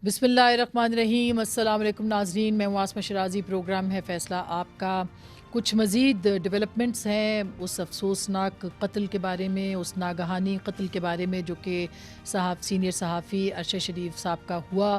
बिस्मिल्लाहिर्रहमानिर्रहीम। अस्सलाम वालेकुम नाज़रीन, मैं हूँ आसमा शराजी। प्रोग्राम है फ़ैसला आपका। कुछ मज़ीद डेवलपमेंट्स हैं उस अफसोसनाक कत्ल के बारे में, उस नागहानी कत्ल के बारे में जो कि सीनियर सहाफ़ी अरशद शरीफ साहब का हुआ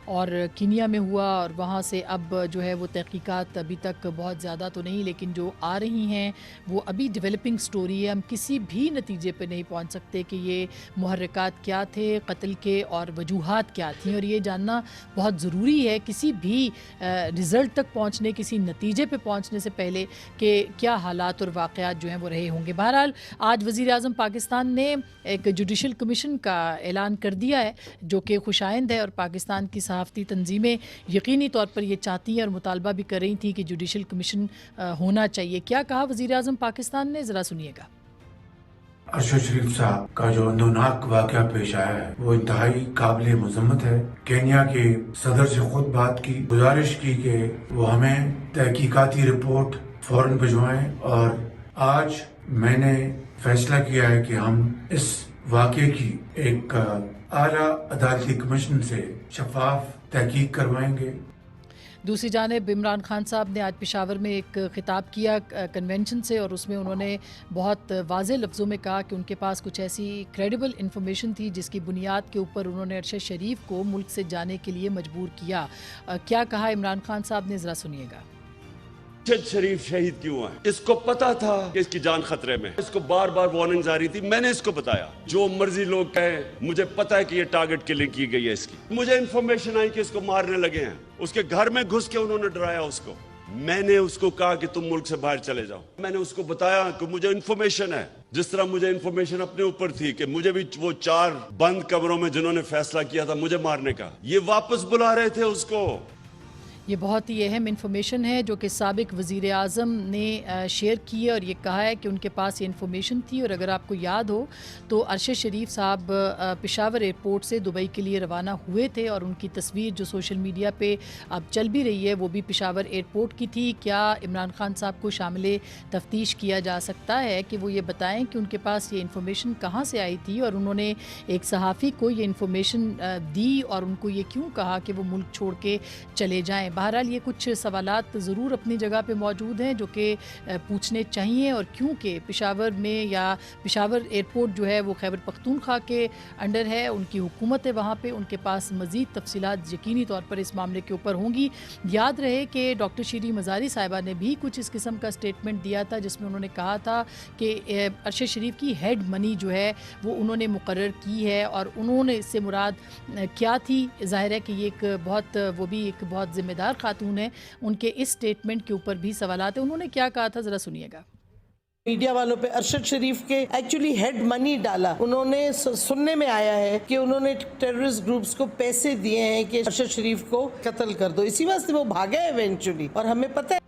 और कीनिया में हुआ, और वहाँ से अब जो है वो तहकीकात अभी तक बहुत ज़्यादा तो नहीं, लेकिन जो आ रही हैं वो अभी डेवलपिंग स्टोरी है। हम किसी भी नतीजे पर नहीं पहुँच सकते कि ये मुहर्रिकात क्या थे कत्ल के और वजूहात क्या थी, और ये जानना बहुत ज़रूरी है किसी भी रिज़ल्ट तक पहुँचने, किसी नतीजे पे पहुँचने से पहले कि क्या हालात और वाक़यात जो हैं वो रहे होंगे। बहरहाल आज वज़ीर आज़म पाकिस्तान ने एक जुडिशल कमीशन का ऐलान कर दिया है जो कि खुशाइंद है, और पाकिस्तान की सहाफ़ती तंजीमें यकीनी तौर पर ये चाहती हैं और मुतालबा भी कर रही थी कि जुडिशल कमीशन होना चाहिए। क्या कहा वज़ीर आज़म पाकिस्तान ने, ज़रा सुनिएगा। अरशद शरीफ साहब का जो अंदोनाक वाक़या पेश आया है वो इंतहाई काबिल मजम्मत है। केन्या के सदर से खुद बात की, गुजारिश की कि वो हमें तहकीकाती रिपोर्ट फौरन भिजवाएं, और आज मैंने फैसला किया है कि हम इस वाक़े की एक आला अदालती कमीशन से शफाफ तहकीक करवाएंगे। दूसरी जानिब इमरान खान साहब ने आज पेशावर में एक ख़िताब किया कन्वेंशन से, और उसमें उन्होंने बहुत वाज़ेह लफ्ज़ों में कहा कि उनके पास कुछ ऐसी क्रेडिबल इन्फॉर्मेशन थी जिसकी बुनियाद के ऊपर उन्होंने अरशद शरीफ को मुल्क से जाने के लिए मजबूर किया। क्या कहा इमरान खान साहब ने, ज़रा सुनिएगा। अरशद शरीफ शहीद क्यों है? इसको पता था कि इसकी जान खतरे में, इसको बार बार वार्निंग जारी थी। मैंने इसको बताया, जो मर्जी लोग कहें, मुझे पता है कि ये टारगेट किलिंग की गई है इसकी। मुझे इन्फॉर्मेशन आई कि इसको मारने लगे हैं, उसके घर में घुस के उन्होंने डराया उसको। मैंने उसको कहा कि तुम मुल्क से बाहर चले जाओ। मैंने उसको बताया कि मुझे इन्फॉर्मेशन है, जिस तरह मुझे इन्फॉर्मेशन अपने ऊपर थी कि मुझे भी वो 4 बंद कमरों में जिन्होंने फैसला किया था मुझे मारने का, ये वापस बुला रहे थे उसको। ये बहुत ही अहम इन्फॉर्मेशन है जो कि साबिक वज़ीर आज़म ने शेयर की है, और ये कहा है कि उनके पास ये इन्फॉर्मेशन थी। और अगर आपको याद हो तो अरशद शरीफ साहब पेशावर एयरपोर्ट से दुबई के लिए रवाना हुए थे, और उनकी तस्वीर जो सोशल मीडिया पे अब चल भी रही है वो भी पेशावर एयरपोर्ट की थी। क्या इमरान खान साहब को शामिल तफ्तीश किया जा सकता है कि वो ये बताएं कि उनके पास ये इन्फॉर्मेशन कहाँ से आई थी, और उन्होंने एक सहाफ़ी को ये इन्फॉर्मेशन दी और उनको ये क्यों कहा कि वो मुल्क छोड़ के चले जाएँ। बहरहाल ये कुछ सवालात ज़रूर अपनी जगह पे मौजूद हैं जो कि पूछने चाहिए, और क्योंकि पेशावर में या पेशावर एयरपोर्ट जो है वो खैबर पख्तूनख्वा के अंडर है, उनकी हुकूमत है वहाँ पे, उनके पास मज़ीद तफसीलात यकीनी तौर पर इस मामले के ऊपर होंगी। याद रहे कि डॉक्टर शीरी मज़ारी साहिबा ने भी कुछ इस किस्म का स्टेटमेंट दिया था जिसमें उन्होंने कहा था कि अरशद शरीफ की हेड मनी जो है वो उन्होंने मुकर्रर की है, और उन्होंने इससे मुराद क्या थी। ज़ाहिर है कि ये एक बहुत, वो भी एक बहुत ज़िम्मेदार खातून है, उनके इस स्टेटमेंट के ऊपर भी सवालात है। उन्होंने क्या कहा था, जरा सुनिएगा। मीडिया वालों पे अरशद शरीफ के एक्चुअली हेड मनी डाला। उन्होंने सुनने में आया है कि उन्होंने टेररिस्ट ग्रुप्स को पैसे दिए हैं कि अरशद शरीफ को कत्ल कर दो, इसी वास्ते वो भागे इवेंचुअली, और हमें पता है।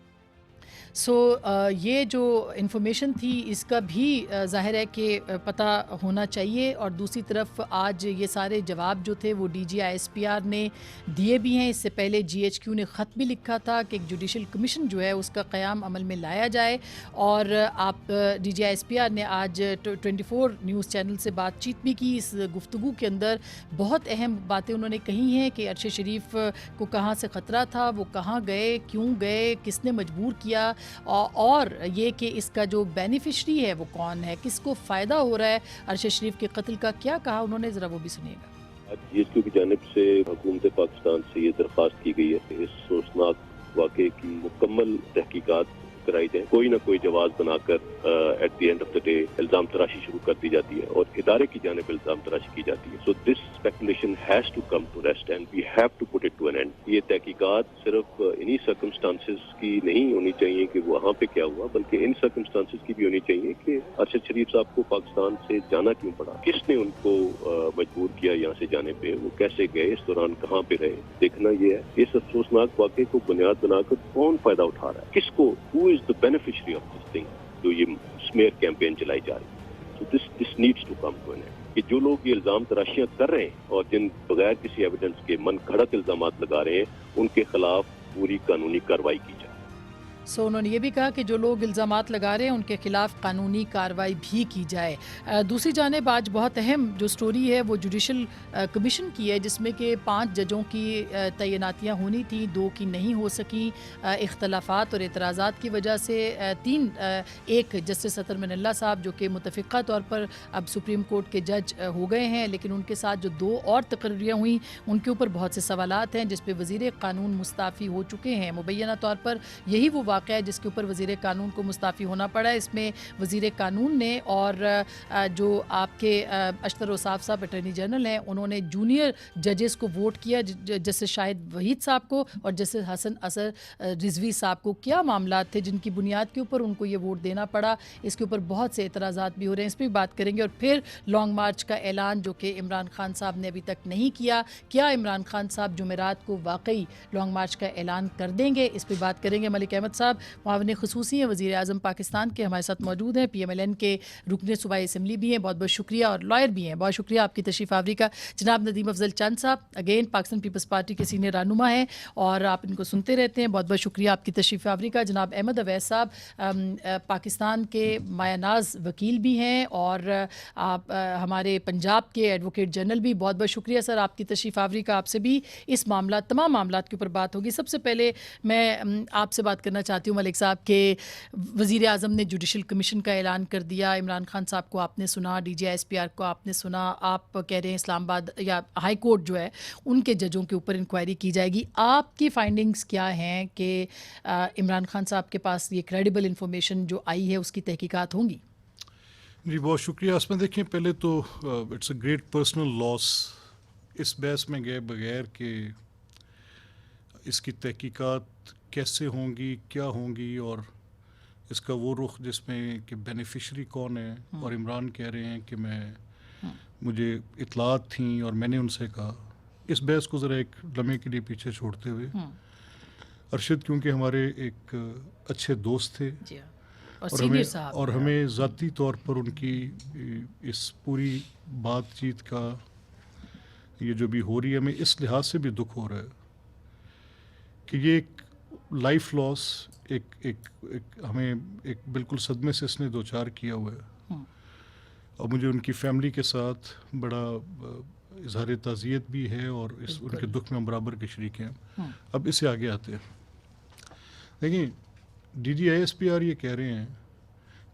ये जो इन्फॉर्मेशन थी इसका भी ज़ाहिर है कि पता होना चाहिए। और दूसरी तरफ आज ये सारे जवाब जो थे वो DGISPR ने दिए भी हैं। इससे पहले GHQ ने ख़त भी लिखा था कि एक जुडिशल कमीशन जो है उसका क़याम अमल में लाया जाए, और आप DGISPR ने आज 24 न्यूज़ चैनल से बातचीत भी की। इस गुफ्तगू के अंदर बहुत अहम बातें उन्होंने कही हैं कि अरशद शरीफ को कहाँ से ख़तरा था, वो कहाँ गए, क्यों गए, किसने मजबूर किया, और ये कि इसका जो बेनिफिशरी है वो कौन है, किसको फ़ायदा हो रहा है अरशद शरीफ के कत्ल का। क्या कहा उन्होंने, ज़रा वो भी सुनिएगा। GHQ की जानिब से हुकूमत पाकिस्तान से ये दरख्वास्त की गई है कि इस सोचनाक वाक़े की मुकम्मल तहकीकात कराई जाए। कोई ना कोई जवाब बनाकर at the end of the day इल्ज़ाम तराशी शुरू कर दी जाती है और इदारे की जानिब इल्ज़ाम तराशी की जाती है। So this speculation has to come to rest and we have to put it to an end. ये तहकीकात सिर्फ इन्हीं सर्कमस्टांसेस की नहीं होनी चाहिए कि वहाँ पे क्या हुआ, बल्कि इन सर्कमस्टांसेस की भी होनी चाहिए कि अरशद शरीफ साहब को पाकिस्तान से जाना क्यों पड़ा, किसने उनको मजबूर किया यहाँ से जाने पे, वो कैसे गए, इस दौरान कहाँ पे रहे। देखना ये है इस अफसोसनाक वाक़े को बुनियाद बनाकर कौन फायदा उठा रहा है, किसको, who is the beneficiary of this thing, जो ये स्मेयर कैंपेन चलाई जा रही है। So this needs to come to an end कि जो लोग ये इल्ज़ाम तराशियाँ कर रहे हैं और जिन बगैर किसी एविडेंस के मन घड़त इल्ज़ाम लगा रहे हैं, उनके खिलाफ पूरी कानूनी कार्रवाई की जाए। سو انہوں نے یہ بھی کہا کہ جو لوگ الزامات لگا رہے ہیں ان کے خلاف قانونی کارروائی بھی کی جائے. دوسری جانب آج بہت اہم جو سٹوری ہے وہ جوڈیشل کمیشن کی ہے, جس میں کہ 5 ججوں کی تعیناتیاں ہونی تھیں, 2 کی نہیں ہو سکیں اختلافات اور اعتراضات کی وجہ سے. 1 جسٹس اطہر من اللہ صاحب جو کہ متفقہ طور پر اب سپریم کورٹ کے جج ہو گئے ہیں, لیکن ان کے ساتھ جو 2 اور تقرریاں ہوئیں ان کے اوپر بہت سے سوالات ہیں, جس پہ وزیر قانون مستعفی ہو چکے ہیں. مبینہ طور پر یہی وہ واقعہ ہے جس کے اوپر وزیر قانون کو مستعفی ہونا پڑا. اس میں وزیر قانون نے اور جو آپ کے اشتر اوصاف صاحب اٹارنی جنرل ہیں انہوں نے جونیئر ججز کو ووٹ کیا, جسٹس شاہد وحید صاحب کو اور جسٹس حسن اثر رضوی صاحب کو. کیا معاملات تھے جن کی بنیاد کے اوپر ان کو یہ ووٹ دینا پڑا؟ اس کے اوپر بہت سے اعتراضات بھی ہو رہے ہیں, اس پہ بھی بات کریں گے. اور پھر لانگ مارچ کا اعلان جو کہ عمران خان صاحب نے ابھی تک نہیں کیا, کیا عمران خان صاحب جمعرات کو واقعی لانگ مارچ کا اعلان کر دیں گے؟ اس پہ بات کریں گے. ملک احمد صاحب معاون خصوصی ہیں وزیر اعظم پاکستان کے, ہمارے ساتھ موجود ہیں. PMLN کے رکن صوبائی اسمبلی بھی ہیں, بہت بہت شکریہ, اور لائر بھی ہیں, بہت شکریہ آپ کی تشریف آوری کا. جناب ندیم افضل چند صاحب اگین پاکستان پیپلز پارٹی کے سینئر رہنما ہیں اور آپ ان کو سنتے رہتے ہیں, بہت بہت شکریہ آپ کی تشریف آوری کا. جناب احمد اویس صاحب پاکستان کے مایہ ناز وکیل بھی ہیں اور آپ ہمارے پنجاب کے ایڈوکیٹ جنرل بھی, بہت بہت شکریہ سر آپ کی تشریف آوری کا. آپ سے بھی اس معاملات تمام معاملات کے اوپر بات ہوگی. سب سے پہلے میں آپ سے بات کرنا چاہتی ہوں ملک صاحب کہ وزیر اعظم نے جوڈیشل کمیشن کا اعلان کر دیا. عمران خان صاحب کو آپ نے سنا, DGI-SPR کو آپ نے سنا, آپ کہہ رہے ہیں اسلام آباد یا ہائی کورٹ جو ہے ان کے ججوں کے اوپر انکوائری کی جائے گی. آپ کی فائنڈنگز کیا ہیں کہ عمران خان صاحب کے پاس یہ کریڈیبل انفارمیشن جو آئی ہے اس کی تحقیقات ہوں گی؟ جی بہت شکریہ. اس میں دیکھیں پہلے تو اٹس اے گریٹ پرسنل لاس اس بحث میں گئے بغیر کہ اس کی تحقیقات کیسے ہوں گی, کیا ہوں گی, اور اس کا وہ رخ جس میں کہ بینیفیشری کون ہے. اور عمران کہہ رہے ہیں کہ مجھے اطلاعات تھیں اور میں نے ان سے کہا. اس بحث کو ذرا ایک لمحے کے لیے پیچھے چھوڑتے ہوئے, ارشد کیونکہ ہمارے ایک اچھے دوست تھے اور ہمیں ذاتی طور پر ان کی اس پوری بات چیت کا یہ جو بھی ہو رہی ہے, ہمیں اس لحاظ سے بھی دکھ ہو رہا ہے کہ یہ ایک لائف لاس, ہمیں ایک بالکل صدمے سے اس نے دوچار کیا ہوا ہے. اور مجھے ان کی فیملی کے ساتھ بڑا اظہار تعزیت بھی ہے اور ان کے دکھ میں ہم برابر کے شریک ہیں. اب اس سے آگے آتے ہیں. دیکھیں DGI-SPR یہ کہہ رہے ہیں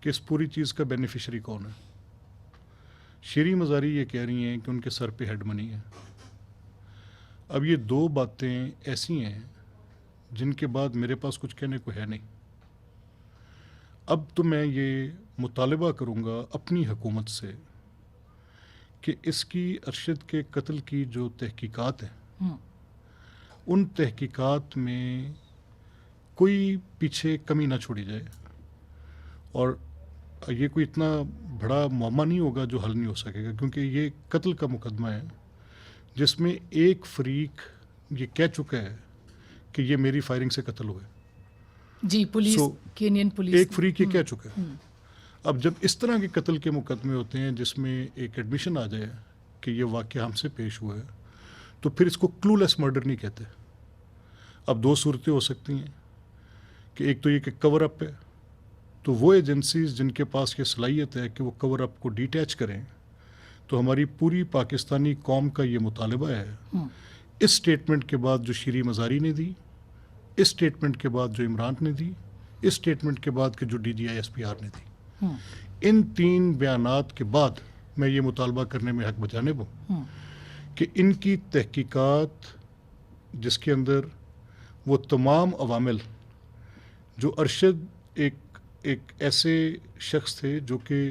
کہ اس پوری چیز کا بینیفیشری کون ہے. شیریں مزاری یہ کہہ رہی ہیں کہ ان کے سر پہ ہیڈ منی ہے. اب یہ 2 باتیں ایسی ہیں جن کے بعد میرے پاس کچھ کہنے کو ہے نہیں. اب تو میں یہ مطالبہ کروں گا اپنی حکومت سے کہ اس کی ارشد کے قتل کی جو تحقیقات ہیں ان تحقیقات میں کوئی پیچھے کمی نہ چھوڑی جائے. اور یہ کوئی اتنا بڑا معمہ نہیں ہوگا جو حل نہیں ہو سکے گا, کیونکہ یہ قتل کا مقدمہ ہے جس میں ایک فریق یہ کہہ چکا ہے کہ یہ میری فائرنگ سے قتل ہوئے. جی پولیس, کینین پولیس ایک فریق یہ کہہ چکا ہے. اب جب اس طرح کے قتل کے مقدمے ہوتے ہیں جس میں ایک ایڈمیشن آ جائے کہ یہ واقعہ ہم سے پیش ہوا ہے, تو پھر اس کو کلو لیس مرڈر نہیں کہتے. اب 2 صورتیں ہو سکتی ہیں کہ ایک تو یہ کہ کور اپ ہے, تو وہ ایجنسیز جن کے پاس یہ صلاحیت ہے کہ وہ کور اپ کو ڈیٹیچ کریں, تو ہماری پوری پاکستانی قوم کا یہ مطالبہ ہے. اس سٹیٹمنٹ کے بعد جو شیریں مزاری نے دی, اس سٹیٹمنٹ کے بعد جو عمران نے دی, اس سٹیٹمنٹ کے بعد کہ جو DGI-SPR نے دی, ان 3 بیانات کے بعد میں یہ مطالبہ کرنے میں حق بجانب ہوں کہ ان کی تحقیقات جس کے اندر وہ تمام عوامل جو ارشد ایک ایسے شخص تھے جو کہ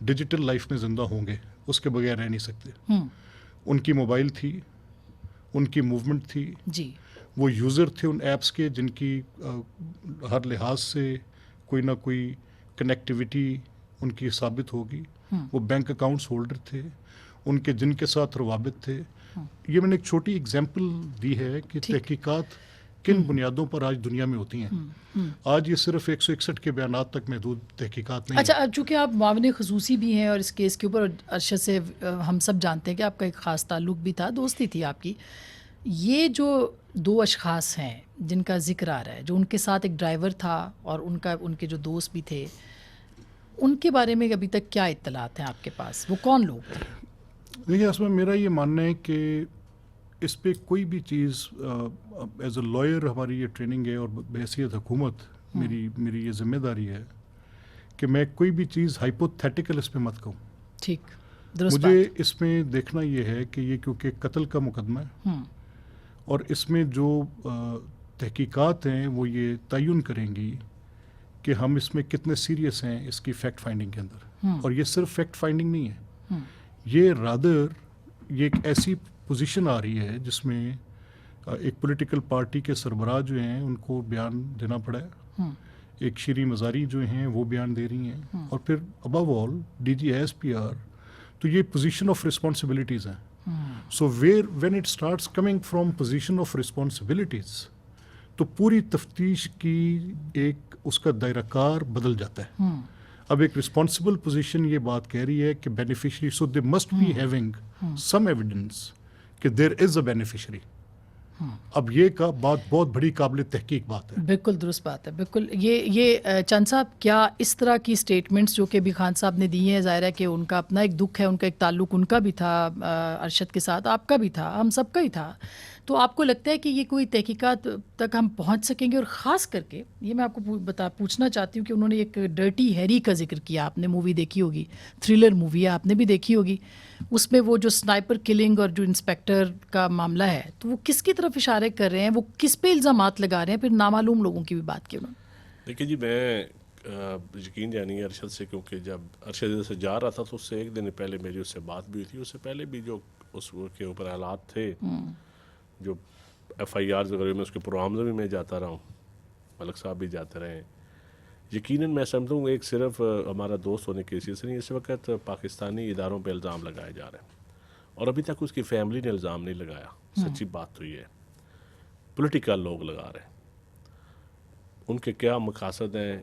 ڈیجیٹل لائف میں زندہ ہوں گے, اس کے بغیر رہ نہیں سکتے. ان کی موبائل تھی, ان کی موومنٹ تھی, جی وہ یوزر تھے ان ایپس کے جن کی ہر لحاظ سے کوئی نہ کوئی کنیکٹیویٹی ان کی ثابت ہوگی. وہ بینک اکاؤنٹس ہولڈر تھے, ان کے جن کے ساتھ روابط تھے. یہ میں نے ایک چھوٹی اگزامپل دی ہے کہ تحقیقات کن بنیادوں پر آج دنیا میں ہوتی ہیں. آج یہ صرف 161 کے بیانات تک محدود تحقیقات نہیں. اچھا, چونکہ آپ معاون خصوصی بھی ہیں اور اس کیس کے اوپر ارشد سے ہم سب جانتے ہیں کہ آپ کا ایک خاص تعلق بھی تھا, دوستی تھی آپ کی, یہ جو دو اشخاص ہیں جن کا ذکر آ رہا ہے، جو ان کے ساتھ ایک ڈرائیور تھا اور ان کے جو دوست بھی تھے، ان کے بارے میں ابھی تک کیا اطلاعات ہیں آپ کے پاس؟ وہ کون لوگ تھے؟ دیکھیے اس میں میرا یہ ماننا ہے کہ اس پہ کوئی بھی چیز ایز اے لائر ہماری یہ ٹریننگ ہے اور بحیثیت حکومت میری یہ ذمہ داری ہے کہ میں کوئی بھی چیز ہائپوتھیٹیکل اس پہ مت کہوں. ٹھیک، درست مجھے بات. اس میں دیکھنا یہ ہے کہ یہ کیونکہ قتل کا مقدمہ ہے اور اس میں جو تحقیقات ہیں وہ یہ تعین کریں گی کہ ہم اس میں کتنے سیریس ہیں اس کی فیکٹ فائنڈنگ کے اندر. اور یہ صرف فیکٹ فائنڈنگ نہیں ہے، یہ رادر یہ ایک ایسی پوزیشن آ رہی ہے جس میں ایک پولیٹیکل پارٹی کے سربراہ جو ہیں ان کو بیان دینا پڑا ہے، ایک شیریں مزاری جو ہیں وہ بیان دے رہی ہیں، اور پھر above all D G S P R. تو یہ پوزیشن آف رسپانسبلٹیز ہیں. So when it starts coming from position of responsibilities تو پوری تفتیش کی ایک اس کا دائرہ کار بدل جاتا ہے. اب ایک رسپانسبل پوزیشن یہ بات کہہ رہی ہے کہ beneficiary, so they must be having some evidence کہ دیر از اے بینیفیشری. اب یہ کا بات بہت بڑی قابل تحقیق بات ہے. بالکل درست بات ہے. بالکل. یہ چند صاحب، کیا اس طرح کی سٹیٹمنٹس جو کہ بھی خان صاحب نے دی ہیں، ظاہر ہے کہ ان کا اپنا ایک دکھ ہے، ان کا ایک تعلق ان کا بھی تھا ارشد کے ساتھ، آپ کا بھی تھا، ہم سب کا ہی تھا. تو آپ کو لگتا ہے کہ یہ کوئی تحقیقات تک ہم پہنچ سکیں گے؟ اور خاص کر کے یہ میں آپ کو پوچھنا چاہتی ہوں کہ انہوں نے ایک ڈرٹی ہیری کا ذکر کیا. آپ نے مووی دیکھی ہوگی، تھرلر مووی ہے، آپ نے بھی دیکھی ہوگی. اس میں وہ جو سنائپر کلنگ اور جو انسپیکٹر کا معاملہ ہے، تو وہ کس کی طرف اشارے کر رہے ہیں، وہ کس پہ الزامات لگا رہے ہیں؟ پھر نامعلوم لوگوں کی بھی بات کی انہوں نے. دیکھیے جی، میں یقین جانی ارشد سے، کیونکہ جب ارشد سے جا رہا تھا تو اس سے ایک دن پہلے میری اس سے بات بھی ہوئی تھی. اس سے پہلے بھی جو اس کے اوپر حالات تھے، جو ایف آئی آرز وغیرہ میں، اس کے پروگرامز میں جاتا رہا ہوں، ملک صاحب بھی جاتے رہے ہیں. یقیناً میں سمجھتا ہوں ایک صرف ہمارا دوست ہونے کی حیثیت سے نہیں، اس وقت پاکستانی اداروں پہ الزام لگائے جا رہے ہیں اور ابھی تک اس کی فیملی نے الزام نہیں لگایا. سچی بات تو یہ ہے، پولیٹیکل لوگ لگا رہے ہیں. ان کے کیا مقاصد ہیں؟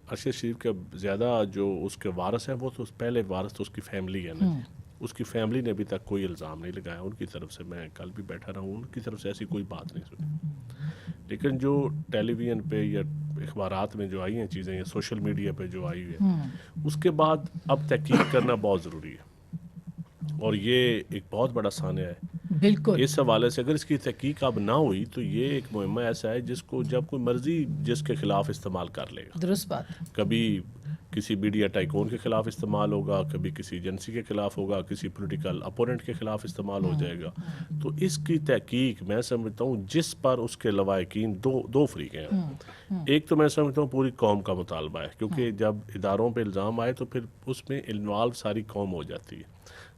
ارشد شریف کے زیادہ جو اس کے وارث ہیں، وہ تو پہلے وارث تو اس کی فیملی ہے نا. اس کی فیملی نے ابھی تک کوئی الزام نہیں لگایا. ان کی طرف سے میں کل بھی بیٹھا رہا ہوں، ان کی طرف سے ایسی کوئی بات نہیں سنی. لیکن جو ٹیلی ویژن پہ یا اخبارات میں جو آئی ہیں چیزیں، یا سوشل میڈیا پہ جو آئی ہے، اس کے بعد اب تحقیق کرنا بہت ضروری ہے. اور یہ ایک بہت بڑا سانحہ ہے. بالکل. اس حوالے سے اگر اس کی تحقیق اب نہ ہوئی تو یہ ایک مہمہ ایسا ہے جس کو جب کوئی مرضی جس کے خلاف استعمال کر لے گا. درست بات. کبھی کسی میڈیا ٹائکون کے خلاف استعمال ہوگا، کبھی کسی ایجنسی کے خلاف ہوگا، کسی پولیٹیکل اپوننٹ کے خلاف استعمال ہو جائے گا. تو اس کی تحقیق میں سمجھتا ہوں جس پر اس کے لواحقین دو فریق ہیں. ایک تو میں سمجھتا ہوں پوری قوم کا مطالبہ ہے، کیونکہ جب اداروں پہ الزام آئے تو پھر اس میں انوالو ساری قوم ہو جاتی ہے.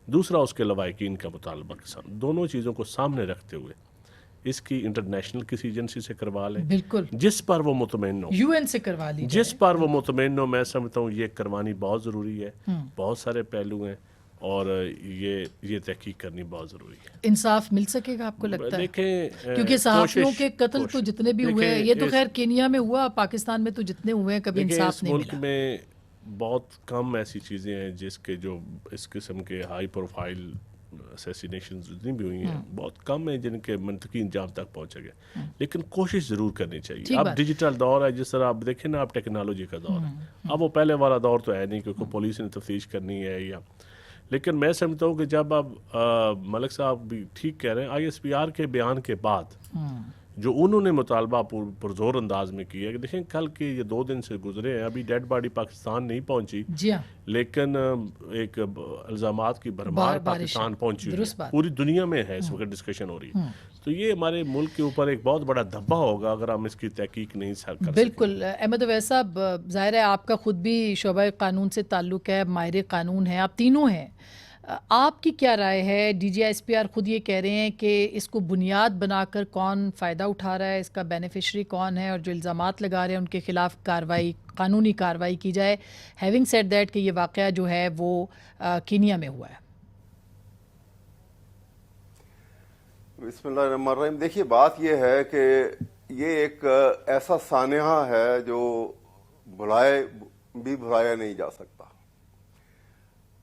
دوسرا اس کے لواحقین کا مطالبہ. دونوں چیزوں کو سامنے رکھتے ہوئے اس کی انٹرنیشنل کسی ایجنسی سے کروا لیں، بالکل، جس پر وہ مطمئن ہو، یو این سے کروا لی، جس پر وہ مطمئن ہو. میں سمجھتا ہوں یہ کروانی بہت ضروری ہے. بہت سارے پہلو ہیں اور یہ تحقیق کرنی بہت ضروری ہے. انصاف مل سکے گا آپ کو لگتا ہے؟ دیکھیں، کیونکہ صحافیوں کے قتل تو جتنے بھی ہوئے ہیں، یہ تو خیر کینیا میں ہوا، پاکستان میں تو جتنے ہوئے ہیں کبھی انصاف نہیں ملا. اس ملک میں بہت کم ایسی چیزیں ہیں جس کے جو اس قسم کے ہائی پروفائل اسیسینیشنز جتنی بھی ہوئی ہیں، بہت کم ہیں جن کے منطقی انجام تک پہنچے گئے. لیکن کوشش ضرور کرنی چاہیے. اب ڈیجیٹل دور ہے، جس طرح آپ دیکھیں نا، آپ ٹیکنالوجی کا دور ہے. اب وہ پہلے والا دور تو ہے نہیں، کیونکہ پولیس نے تفتیش کرنی ہے یا. لیکن میں سمجھتا ہوں کہ جب اب ملک صاحب بھی ٹھیک کہہ رہے ہیں، آئی ایس پی آر کے بیان کے بعد جو انہوں نے مطالبہ پرزور انداز میں کیا کہ دیکھیں کل کے یہ 2 دن سے گزرے ہیں، ابھی ڈیڈ باڈی پاکستان نہیں پہنچی، جی ہاں، لیکن ایک الزامات کی بھرمار پاکستان پہنچی ہوئی ہے، پوری دنیا میں ہے اس وقت ڈسکشن ہو رہی ہے. تو یہ ہمارے ملک کے اوپر ایک بہت بڑا دھبا ہوگا اگر ہم اس کی تحقیق نہیں کر سکیں. بالکل. احمد اویس صاحب، ظاہر ہے آپ کا خود بھی شعبہ قانون سے تعلق ہے، ماہر قانون ہیں، آپ تینوں ہیں. آپ کی کیا رائے ہے؟ D G S P R خود یہ کہہ رہے ہیں کہ اس کو بنیاد بنا کر کون فائدہ اٹھا رہا ہے، اس کا بینیفیشری کون ہے، اور جو الزامات لگا رہے ہیں ان کے خلاف قانونی کارروائی کی جائے. ہیونگ سیڈ دیٹ کہ یہ واقعہ جو ہے وہ کینیا میں ہوا ہے. بسم اللہ الرحمن الرحیم. دیکھیے بات یہ ہے کہ یہ ایک ایسا سانحہ ہے جو بھلایا نہیں جا سکتا.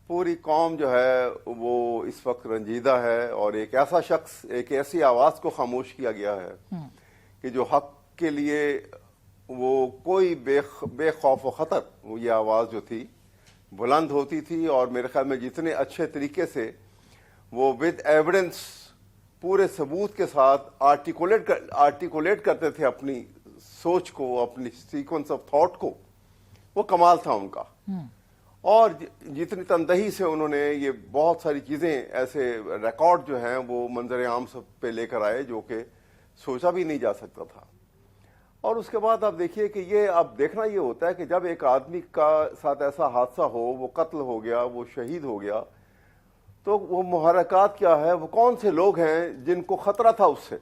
पूरी कौम जो है वो इस वक्त रंजीदा है और एक ऐसा शख्स, एक ऐसी आवाज़ को खामोश किया गया है कि जो हक के लिए वो कोई बेखौफ व ख़तर, वो ये आवाज़ जो थी बुलंद होती थी और मेरे ख्याल में जितने अच्छे तरीके से वो विद एविडेंस पूरे सबूत के साथ आर्टिकुलेट करते थे अपनी सोच को, अपनी सीक्वेंस ऑफ थॉट को, वो कमाल था उनका। और जितनी तनदही से उन्होंने ये बहुत सारी चीज़ें, ऐसे रिकॉर्ड जो हैं वो मंजर आम सब पे लेकर आए जो कि सोचा भी नहीं जा सकता था। और उसके बाद आप देखिए कि ये अब देखना ये होता है कि जब एक आदमी का साथ ऐसा हादसा हो, वो कत्ल हो गया, वो शहीद हो गया, तो वो मुहर्रिकात क्या है, वो कौन से लोग हैं जिनको खतरा था उससे।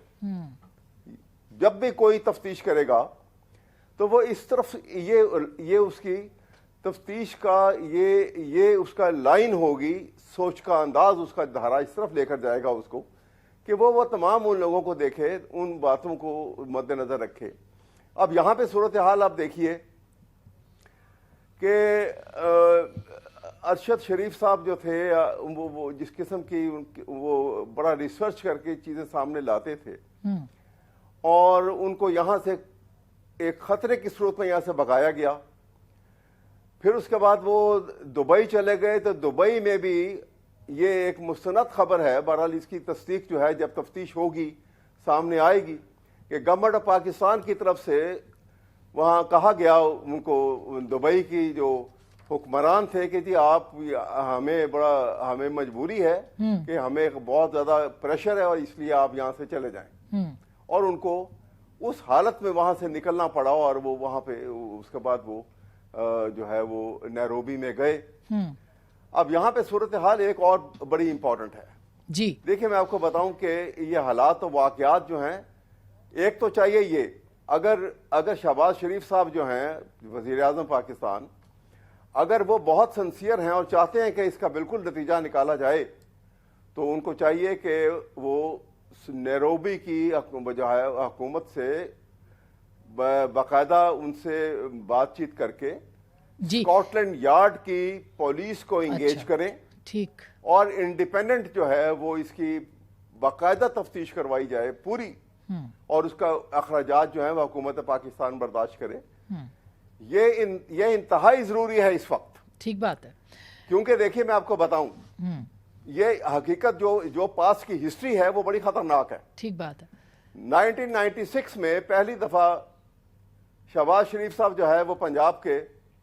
जब भी कोई तफ्तीश करेगा तो वो इस तरफ ये उसकी तफ्तीश का ये उसका लाइन होगी, सोच का अंदाज उसका धारा इस तरफ लेकर जाएगा उसको कि वो तमाम उन लोगों को देखे, उन बातों को मद्देनजर रखे। अब यहाँ पे सूरत हाल आप देखिए कि अरशद शरीफ साहब जो थे वो जिस किस्म की वो बड़ा रिसर्च करके चीज़ें सामने लाते थे और उनको यहाँ से एक खतरे की सूरत में यहाँ से भगाया गया। फिर उसके बाद वो दुबई चले गए, तो दुबई में भी ये एक मुस्तनद खबर है, बहरहाल इसकी तस्दीक जो है जब तफ्तीश होगी सामने आएगी कि गवर्नमेंट ऑफ पाकिस्तान की तरफ से वहाँ कहा गया उनको, दुबई की जो हुक्मरान थे कि जी आप हमें मजबूरी है कि हमें बहुत ज़्यादा प्रेशर है और इसलिए आप यहाँ से चले जाएं। और उनको उस हालत में वहाँ से निकलना पड़ा और वो वहाँ पे उसके बाद वो जो है वो नैरोबी में गए। अब यहाँ पे सूरत हाल एक और बड़ी इंपॉर्टेंट है जी। देखिए मैं आपको बताऊं कि ये हालात और वाकयात जो हैं, एक तो चाहिए ये, अगर शहबाज शरीफ साहब जो हैं वज़ीर आज़म पाकिस्तान, अगर वो बहुत सिंसियर हैं और चाहते हैं कि इसका बिल्कुल नतीजा निकाला जाए, तो उनको चाहिए कि वो नैरोबी की जो है हुकूमत से बाकायदा उनसे बातचीत करके स्कॉटलैंड यार्ड की पुलिस को इंगेज करें, ठीक, और इंडिपेंडेंट जो है वो इसकी बाकायदा तफ्तीश करवाई जाए पूरी, और उसका अखराजात जो है वह हुकूमत पाकिस्तान बर्दाश्त करे। ये इंतहाई जरूरी है इस वक्त। ठीक बात है, क्योंकि देखिए मैं आपको बताऊं, ये हकीकत जो पास की हिस्ट्री है वो बड़ी खतरनाक है। ठीक बात है। 1996 में पहली दफा शहबाज शरीफ साहब जो है वो पंजाब के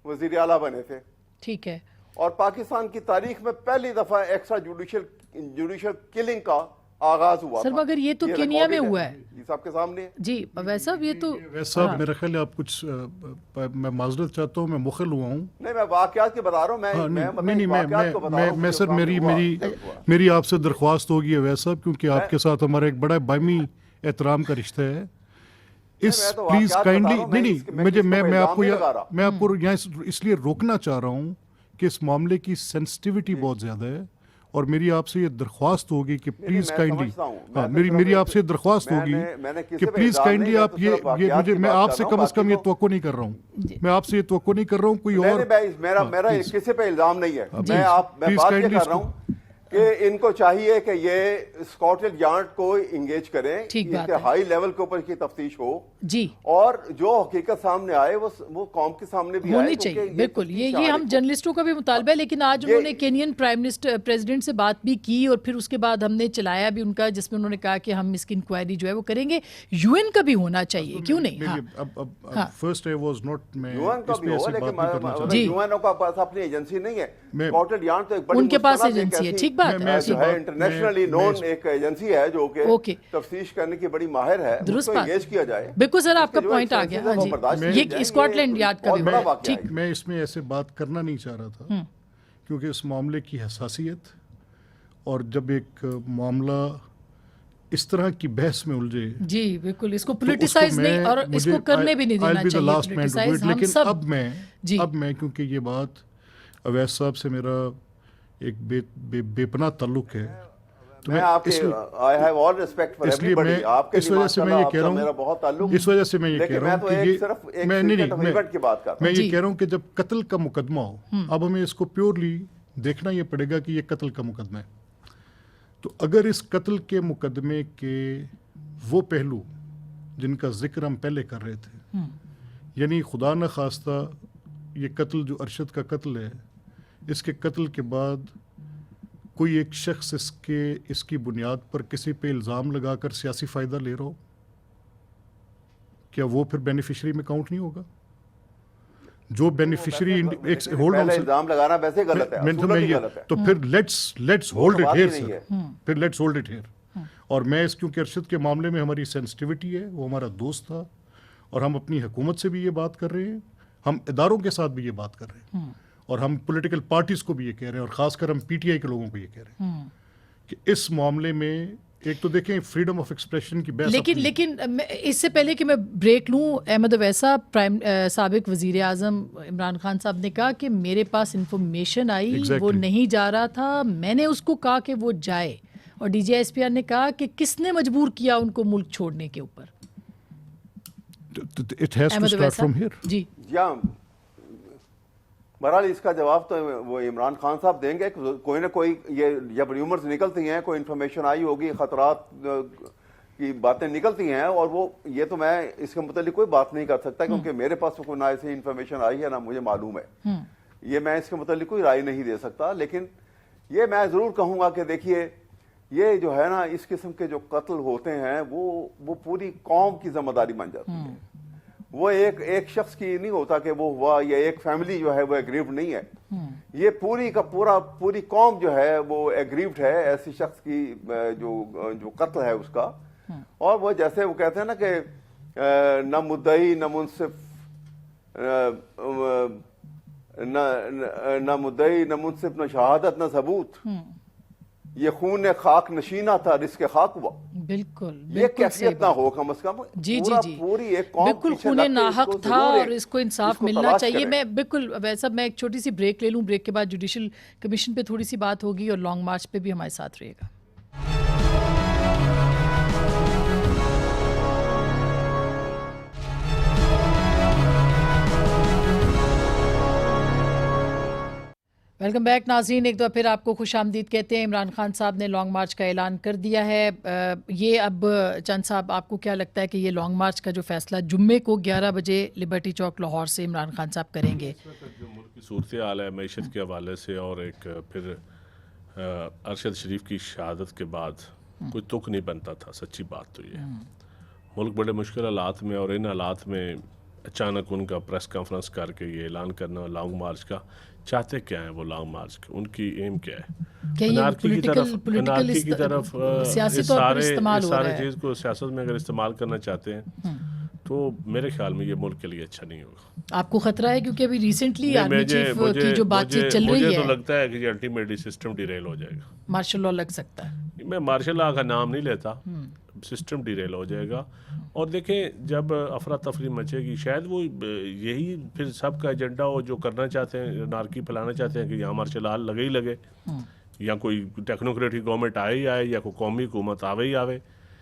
वजीर आला बने थे। ठीक है। और पाकिस्तान की तारीख में पहली दफा एक्स्ट्रा जुडिशियल किलिंग का आगाज हुआ सर, था। मगर ये तो केनिया में हुआ है, ये सबके सामने जी। वैसा ये तो वैसा मेरा ख्याल है आप कुछ मैं माजरत चाहता हूँ, मैं मुखल हुआ हूँ। नहीं, मैं वाकयात की बता रहा हूँ। मैं सर मेरी आपसे दरख्वास्त होगी वैसा, क्योंकि आपके साथ हमारा एक बड़ा बायमी एहतराम का रिश्ता है। प्लीज काइंडली नहीं, मैं आपको यहाँ इसलिए रोकना चाह रहा हूँ कि इस मामले की सेंसिटिविटी बहुत ज्यादा है और मेरी आपसे ये दरख्वास्त होगी कि प्लीज काइंडली मेरी आपसे दरख्वास्त होगी कि प्लीज काइंडली आप ये मुझे, मैं आपसे कम से कम ये तवक्को नहीं कर रहा हूँ, मैं आपसे ये तवक्को नहीं कर रहा हूँ कोई और। मेरा किसी पे इल्जाम नहीं है, मैं बात ये कर रहा हूँ कि इनको चाहिए कि ये स्कॉटलैंड यार्ड को इंगेज करें, इसके हाई लेवल के ऊपर की तफ्तीश हो जी, और जो हकीकत सामने आए वो कौम के सामने भी होनी चाहिए। बिल्कुल, ये हम जर्नलिस्टों का भी मुतालबा है, लेकिन आज उन्होंने केनियन प्रेसिडेंट से बात भी की और फिर उसके बाद हमने चलाया भी उनका, जिसमें उन्होंने कहा कि हम इसकी इंक्वायरी जो है वो करेंगे। यूएन का भी होना चाहिए, क्यों नहीं? फर्स्ट आई वाज नॉट, मैं यूएन का भी हो, लेकिन यूएन का पास अपनी एजेंसी नहीं है, स्कॉटलैंड यार्ड तो एक बड़ी उनके पास एजेंसी है। ठीक बात है, इंटरनेशनली नोन एक एजेंसी है जो कि तफ्तीश करने की बड़ी माहिर है, उसको एंगेज किया जाए। बिल्कुल सर, आपका पॉइंट आ गया। हाँ जी, ये स्कॉटलैंड यार्ड का भी बड़ा ठीक, मैं इसमें ऐसे बात करना नहीं चाह रहा था क्योंकि इस मामले की हसासियत, और जब एक मामला इस तरह की बहस में उलझे, जी बिल्कुल, इसको पॉलिटिसाइज नहीं और इसको करने भी नहीं देना चाहिए। लेकिन अब मैं क्योंकि ये बात अवैस साहब से मेरा एक बेपनाह ताल्लुक है, तो मैं I have all respect for everybody, आपके इस वजह से मैं ये कह रहा हूँ, मेरा बहुत ताल्लुक, इस वजह से मैं ये कह रहा हूँ कि मैं ये कह रहा हूँ कि जब कत्ल का मुकदमा हो, अब हमें इसको प्योरली देखना ये पड़ेगा कि ये कत्ल का मुकदमा है। तो अगर इस कत्ल के मुकदमे के वो पहलू जिनका जिक्र हम पहले कर रहे थे, यानी खुदा न खास्ता ये कत्ल जो अरशद का कत्ल है, इसके कत्ल के बाद कोई एक शख्स इसकी बुनियाद पर किसी पे इल्ज़ाम लगाकर सियासी फ़ायदा ले रहा हो, क्या वो फिर बेनिफिशरी में काउंट नहीं होगा? जो बेनिफिशरी पहले इल्जाम लगाना वैसे गलत है, असूलन ही गलत है। तो फिर let's hold it here sir, फिर लेट्स होल्ड इट हियर। और मैं क्योंकि अरशद के मामले में हमारी सेंसिटिविटी है, वो हमारा दोस्त था और हम अपनी हुकूमत से भी ये बात कर रहे हैं, हम इदारों के साथ भी ये बात कर रहे हैं, और हम पॉलिटिकल पार्टीज को भी ये कह रहे हैं, और ख़ासकर हम पीटीआई के लोगों को ये कह रहे हैं कि इस मामले में एक तो देखें फ्रीडम ऑफ एक्सप्रेशन की बहस, लेकिन इससे पहले कि मैं ब्रेक लूं, अहमद अवैसा साबिक वज़ीर आज़म इमरान खान साहब ने कहा कि मेरे पास इंफॉर्मेशन आई, वो नहीं जा रहा था, मैंने उसको कहा कि वो जाए, और डीजीएसपीआर ने कहा कि किसने मजबूर किया उनको मुल्क छोड़ने के ऊपर? It has to start from here. जी बहरहाल इसका जवाब तो वो इमरान खान साहब देंगे। कोई ना कोई, ये जब र्यूमर्स निकलती हैं, कोई इन्फॉर्मेशन आई होगी, खतरात की बातें निकलती हैं, और वो ये तो मैं इसके मुतालिक कोई बात नहीं कर सकता, क्योंकि मेरे पास तो कोई ना ऐसी इन्फॉर्मेशन आई है ना मुझे मालूम है, ये मैं इसके मुतालिक कोई राय नहीं दे सकता। लेकिन ये मैं ज़रूर कहूँगा कि देखिए, ये जो है ना, इस किस्म के जो कत्ल होते हैं वो पूरी कौम की जिम्मेदारी बन जाती है। वो एक शख्स की नहीं होता कि वो हुआ, या एक फैमिली जो है वो एग्रीव्ड नहीं है, ये पूरी कौम जो है वो एग्रीव्ड है ऐसी शख्स की जो कत्ल है उसका। और वो जैसे वो कहते हैं ना कि न मुद्दई न मुनसिफ, न मुद्दई न मुनसिफ न शहादत न सबूत, ये खून ने खाक नशीना था रिस्क खाक हुआ। बिल्कुल, ये कैफियत ना हो कम से कम। जी पूरी एक कौम बिल्कुल खून नाहक था और इसको इंसाफ मिलना चाहिए। मैं बिल्कुल वैसा, मैं एक छोटी सी ब्रेक ले लूं, ब्रेक के बाद जुडिशल कमीशन पे थोड़ी सी बात होगी और लॉन्ग मार्च पे भी हमारे साथ रहेगा। वेलकम बैक नाज़रीन, एक बार फिर आपको खुश आमदीद कहते हैं। इमरान खान साहब ने लॉन्ग मार्च का ऐलान कर दिया है। ये अब चंद साहब, आपको क्या लगता है कि ये लॉन्ग मार्च का जो फैसला जुम्मे को 11 बजे लिबर्टी चौक लाहौर से इमरान खान साहब करेंगे? जो मुल्क की सूरत हाल है मैशत के हवाले से, और एक फिर अरशद शरीफ की शहादत के बाद कोई तुक नहीं बनता था। सच्ची बात तो ये, मुल्क बड़े मुश्किल हालात में, और इन हालात में अचानक उनका प्रेस कॉन्फ्रेंस करके ये ऐलान करना लॉन्ग मार्च का, चाहते क्या हैं वो लॉन्ग मार्च का, उनकी एम क्या है? अनारकी की तरफ सारे चीज़ को सियासत में अगर इस्तेमाल करना चाहते हैं तो मेरे ख्याल में ये मुल्क के लिए अच्छा नहीं होगा। आपको खतरा है? क्योंकि अभी रिसेंटली आर्मी चीफ की जो बातचीत चल रही है, मुझे तो लगता है कि ये अल्टीमेटली सिस्टम डिरेल हो जाएगा। मार्शल लॉ लग सकता है। मैं मार्शल लॉ का नाम नहीं लेता, सिस्टम डिरेल हो जाएगा। और देखें, जब अफरा तफरी मचेगी, शायद वो यही फिर सबका एजेंडा हो जो करना चाहते हैं, नारकी फैलाना चाहते हैं कि यहाँ मार्शल लॉ लगे ही लगे, या कोई टेक्नोक्रेटिक गवर्नमेंट आए ही आए, या कोई कौमी हुकूमत आवे ही आवे।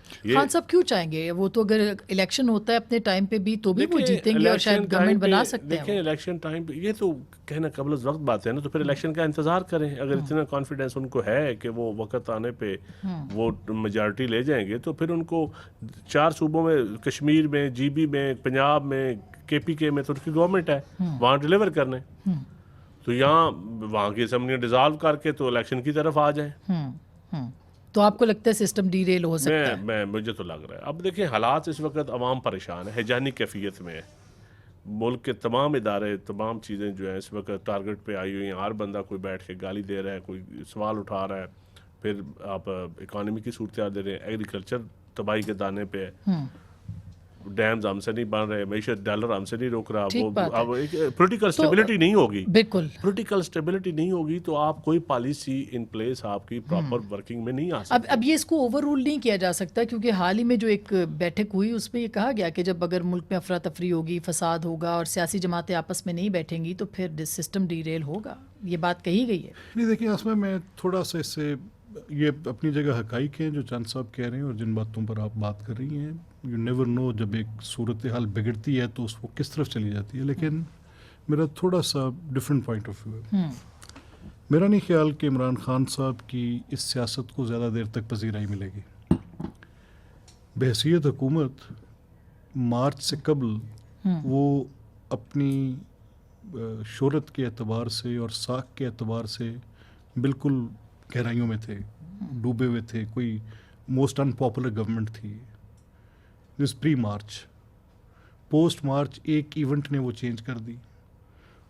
खान साहब क्यों चाहेंगे? वो तो अगर इलेक्शन होता है अपने टाइम पे भी तो भी वो जीतेंगे और शायद गवर्नमेंट बना सकते हैं। देखें, इलेक्शन टाइम पे ये तो कहना कबल वक्त बात है ना, तो फिर इलेक्शन का इंतजार करें। अगर इतना कॉन्फिडेंस उनको है कि वो वक्त आने पे वो मेजॉरिटी ले जाएंगे, तो फिर उनको 4 सूबों में, कश्मीर में, जीबी में, पंजाब में, केपीके में तो उनकी गवर्नमेंट है, वहाँ डिलीवर करने। तो यहाँ वहाँ की असम्बली डिजॉल्व करके तो इलेक्शन की तरफ आ जाए। तो आपको लगता है सिस्टम डीरेल हो सकता है? मुझे तो लग रहा है। अब देखिए, हालात इस वक्त अवाम परेशान है, हैजानी कैफियत में है। मुल्क के तमाम इदारे, तमाम चीज़ें जो हैं इस वक्त टारगेट पे आई हुई हैं। हर बंदा कोई बैठ के गाली दे रहा है, कोई सवाल उठा रहा है, फिर आप इकानमी की सूरत दे रहे हैं, एग्रीकल्चर तबाही के दाने पे है, डैम्स हमसे नहीं बन रहे, मैशत डॉलर हमसे नहीं रोक रहा। वो अब एक पोलिटिकल स्टेबिलिटी नहीं होगी। बिल्कुल, पोलिटिकल स्टेबिलिटी नहीं होगी तो आप कोई पॉलिसी इन प्लेस आपकी प्रॉपर वर्किंग में नहीं आ सकती। अब ये इसको ओवर रूल नहीं किया जा सकता, क्योंकि हाल ही में जो एक बैठक हुई उसमें ये कहा गया कि जब अगर मुल्क में अफरा तफरी होगी, फसाद होगा और सियासी जमातें आपस में नहीं बैठेंगी तो फिर सिस्टम डीरेल होगा। ये बात कही गई है। नहीं, देखिए, इसमें मैं थोड़ा सा इससे, ये अपनी जगह हकाइक हैं जो चंद साहब कह रहे हैं और जिन बातों पर आप बात कर रही हैं। यू नेवर नो, जब एक सूरत हाल बिगड़ती है तो उसको किस तरफ चली जाती है। लेकिन मेरा थोड़ा सा डिफरेंट पॉइंट ऑफ व्यू है। मेरा नहीं ख्याल कि इमरान खान साहब की इस सियासत को ज़्यादा देर तक पजीराई मिलेगी। बहसीत हुकूमत मार्च से कबल वो अपनी शोहरत के एतबार से और साख के एतबार से बिल्कुल गहराइयों में थे, डूबे हुए थे। कोई मोस्ट अनपॉपुलर गवर्नमेंट थी दिस प्री मार्च। पोस्ट मार्च एक इवेंट ने वो चेंज कर दी,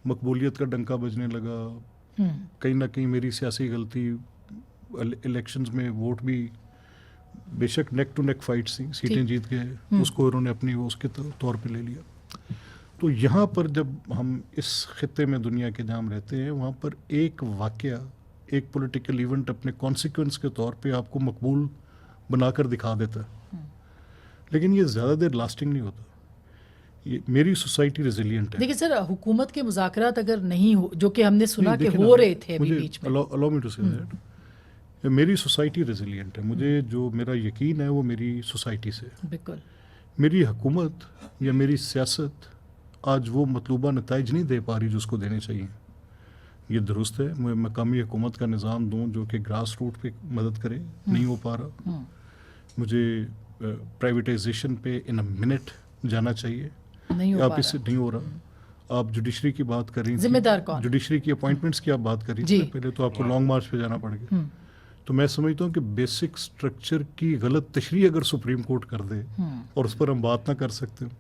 मकबूलियत का डंका बजने लगा। कहीं ना कहीं मेरी सियासी गलती, इलेक्शंस में वोट भी बेशक नेक टू नेक फाइट सी, सीटें जीत गए, उसको उन्होंने अपनी वो उसके तौर पे ले लिया। तो यहाँ पर जब हम इस खित्ते में दुनिया के जहाँ हम रहते हैं, वहाँ पर एक वाक़या, एक पॉलिटिकल इवेंट अपने कॉन्सिक्वेंस के तौर पे आपको मकबूल बनाकर दिखा देता है, लेकिन ये ज़्यादा देर लास्टिंग नहीं होता। ये मेरी सोसाइटी रेजिलिएंट है। देखिए सर, हुकूमत के मुज़ाकरात अगर नहीं हो, जो कि हमने सुना कि हो रहे थे अभी बीच में, allow me to say that, मेरी सोसाइटी रेजिलिएंट है। मुझे जो मेरा यकीन है वो मेरी सोसाइटी से। बिल्कुल। मेरी हुकूमत या मेरी सियासत आज वो मतलूबा नताइज नहीं दे पा रही जो उसको देने चाहिए। ये दुरुस्त है, मैं मकामी हुकूमत का निज़ाम दूँ जो कि ग्रास रूट पे मदद करे, नहीं हो पा रहा। मुझे प्राइवेटाइजेशन पे इन अ मिनट जाना चाहिए, नहीं हो आप पा इससे नहीं हो रहा। आप जुडिशरी की बात कर रही थी, जिम्मेदार कौन? जुडिशरी की अपॉइंटमेंट्स की आप बात कर रही थी, पहले तो आपको लॉन्ग मार्च पे जाना पड़ गया। तो मैं समझता हूँ कि बेसिक स्ट्रक्चर की गलत तशरीह अगर सुप्रीम कोर्ट कर दे और उस पर हम बात ना कर सकते हो,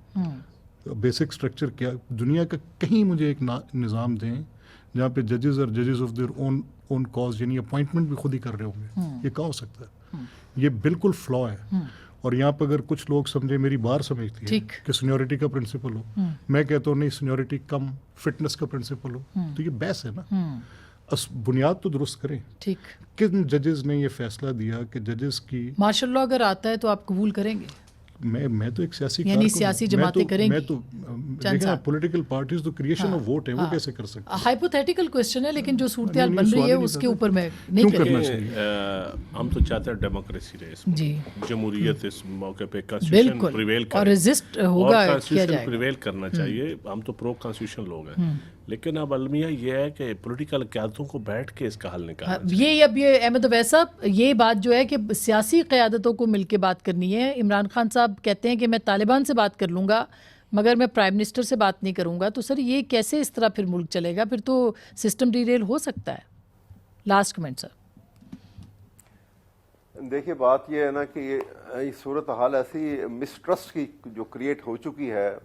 तो बेसिक स्ट्रक्चर क्या, दुनिया का कहीं मुझे एक निज़ाम दें जहाँ पे जजेस और जजेस ऑफ देयर ओन कॉज, यानी अपॉइंटमेंट भी खुद ही कर रहे होंगे। ये कहाँ हो सकता है? ये बिल्कुल फ्लॉ है। और यहाँ पर अगर कुछ लोग समझे, मेरी बार समझती है कि सीनियरिटी का प्रिंसिपल हो, मैं कहता हूँ नहीं, सीनियरिटी कम फिटनेस का प्रिंसिपल हो, तो ये बहस है ना। बुनियाद तो दुरुस्त करें। ठीक। किन जजेस ने ये फैसला दिया कि जजेस की मार्शल लॉ अगर आता है तो आप कबूल करेंगे? मैं तो एक सियासी यानी सियासी जमातें करेंगी। मैं तो देखिए, पॉलिटिकल पार्टीज तो क्रिएशन ऑफ वोट है, वो कैसे कर सकते हैं? हाइपोथेटिकल क्वेश्चन है, लेकिन जो सूरत-ए-हाल बन रही है उसके ऊपर मैं नहीं करना चाहिए। हम तो चाहते हैं डेमोक्रेसी रहे इसमें, जी, जमहूरियत इस मौके पे कॉन्स्टिट्यूशन प्रिवेल करे और रेजिस्ट होगा, किया जाएगा, प्रिवेल करना चाहिए। हम तो प्रो कॉन्स्टिट्यूशन लोग हैं, लेकिन अब अलमिया ये है कि पॉलिटिकल क़यादतों को बैठ के इसका हल निकालना चाहिए। ये अहमद वैसा, ये बात जो है कि सियासी क़यादतों को मिल के बात करनी है। इमरान खान साहब कहते हैं कि मैं तालिबान से बात कर लूँगा मगर मैं प्राइम मिनिस्टर से बात नहीं करूँगा। तो सर ये कैसे इस तरह फिर मुल्क चलेगा? फिर तो सिस्टम डीरेल हो सकता है। Last comment sir. देखिए, बात ये है ना कि ये सूरत हाल ऐसी मिसट्रस्ट की जो क्रिएट हो चुकी है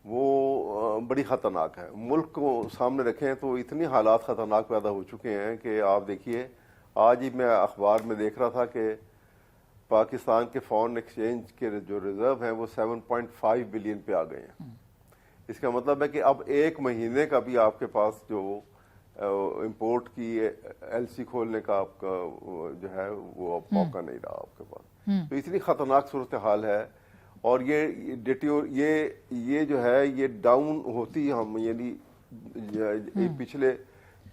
वो बड़ी ख़तरनाक है। मुल्क को सामने रखें तो इतनी हालात ख़तरनाक पैदा हो चुके हैं कि आप देखिए, आज ही मैं अखबार में देख रहा था कि पाकिस्तान के फॉरेन एक्सचेंज के जो रिज़र्व हैं वो 7.5 बिलियन पे आ गए हैं। इसका मतलब है कि अब एक महीने का भी आपके पास जो इंपोर्ट की एलसी खोलने का आपका जो है वो अब मौका नहीं रहा आपके पास। तो इतनी ख़तरनाक सूरत हाल है। और ये जो है ये डाउन होती हम, यानी पिछले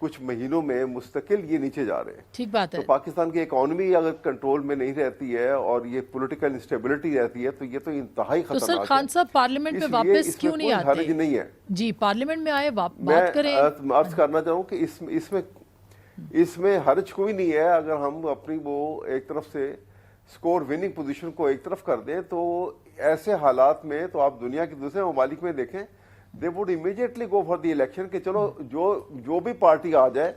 कुछ महीनों में मुस्तकिल ये नीचे जा रहे हैं। ठीक बात है। तो पाकिस्तान की इकोनॉमी अगर कंट्रोल में नहीं रहती है और ये पॉलिटिकल इंस्टेबिलिटी रहती है तो ये तो इंतहाई खतरनाक है। तो सर खान साहब पार्लियामेंट में वापस क्यों नहीं आते? हर्ज नहीं है जी, पार्लियामेंट में आए, बात करें। मैं अर्ज करना चाहूँ कि इसमें हर्ज कोई नहीं है अगर हम अपनी वो एक तरफ से स्कोर विनिंग पोजीशन को एक तरफ कर दें। तो ऐसे हालात में तो आप दुनिया के दूसरे ममालिक में देखें, they would immediately go for the election कि चलो जो भी पार्टी आ जाए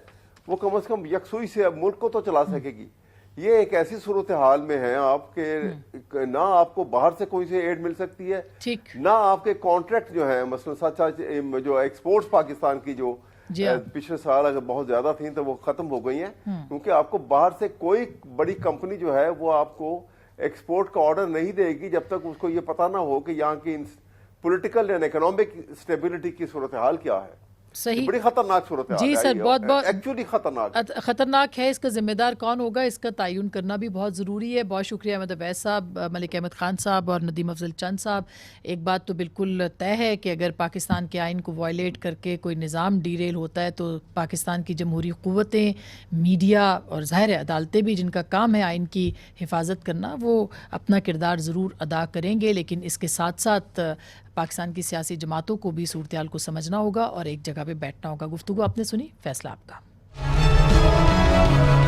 वो कम से कम यकसुई से मुल्क को तो चला सकेगी। ये एक ऐसी सूरत हाल में है आपके, ना आपको बाहर से कोई से एड मिल सकती है, ना आपके कॉन्ट्रैक्ट जो है मसलन सच जो एक्सपोर्ट्स पाकिस्तान की जो पिछले साल अगर बहुत ज्यादा थी तो वो खत्म हो गई हैं, क्योंकि आपको बाहर से कोई बड़ी कंपनी जो है वो आपको एक्सपोर्ट का ऑर्डर नहीं देगी जब तक उसको ये पता ना हो कि यहाँ की पॉलिटिकल एंड इकोनॉमिक स्टेबिलिटी की सूरत हाल क्या है। सही, बड़ी खतरनाक सूरत हाल जी सर, बहुत एक्चुअली खतरनाक है। इसका जिम्मेदार कौन होगा, इसका तयन करना भी बहुत ज़रूरी है। बहुत शुक्रिया अहमद अवैस साहब, मलिक अहमद ख़ान साहब और नदीम अफजल चंद साहब। एक बात तो बिल्कुल तय है कि अगर पाकिस्तान के आइन को वायलेट करके कोई निज़ाम डीरेल होता है तो पाकिस्तान की जमहूरी क़ुव्वतें, मीडिया और ज़ाहिर अदालतें भी, जिनका काम है आइन की हिफाजत करना, वो अपना किरदार ज़रूर अदा करेंगे। लेकिन इसके साथ साथ पाकिस्तान की सियासी जमातों को भी सूरत हाल को समझना होगा और एक जगह पे बैठना होगा। गुफ्तगू आपने सुनी, फैसला आपका। है।